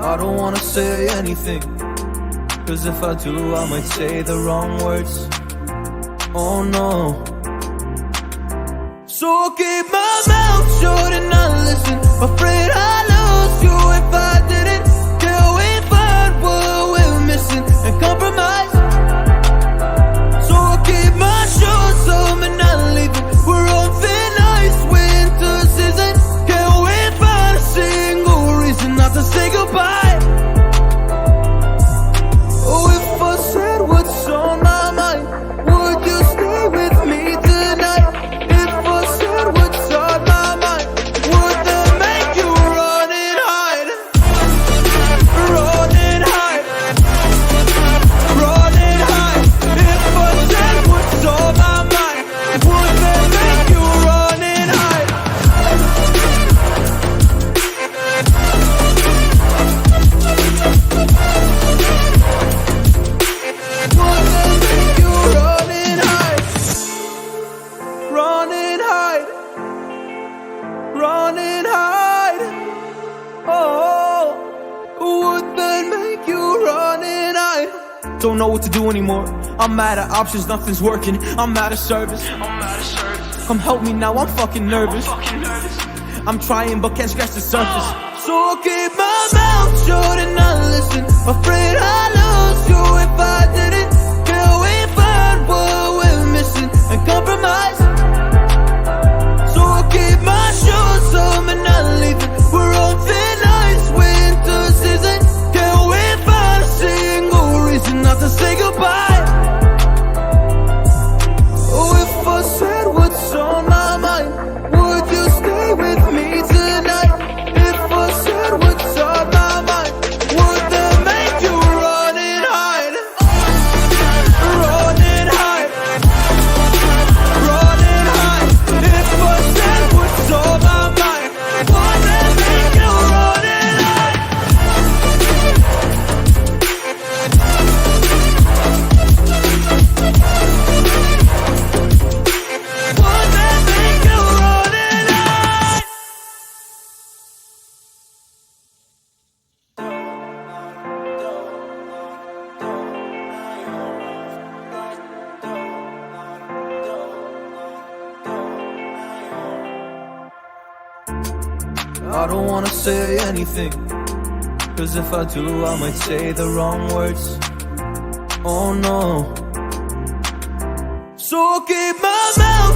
I don't wanna say anything, cause if I do I might say the wrong words. Oh no. So I'll keep my mouth shut and not listen, afraid I'd lose you if I didn't. Till we find what we're missing and compromise. So I'll keep my shoes on and not leaving. We're on thin ice, winter season. Can't we find a single reason not to say goodbye? Oh, if I said what's on my mind, would you stay with me tonight? If I said what's on my mind, would that make you run and hide? Run and hide. Run and hide. If I said what's on my mind, would that make you run and hide? Would that make you run and hide? Run and hide. Run and hide. Oh, would that make you run and hide? Don't know what to do anymore. I'm out of options, nothing's working. I'm out of service. Come help me now, I'm fucking nervous. I'm trying but can't scratch the surface. So I'll keep my mouth shut and not listen, afraid I'd lose you if I didn't. Till we find what we're missing and compromise. So I'll keep my shoes on and not leaving. We're on thin ice, winter season. Can't we find a single reason not to say goodbye? Oh, if I said what's on my mind, would you stay with me tonight? If I said what's on my mind, would that make you run and hide? Run and hide. Run and hide. If I said what's on my mind, would that make you run and hide? Would that make you run and hide? I don't wanna say anything, cause if I do I might say the wrong words. Oh no. So I'll keep my mouth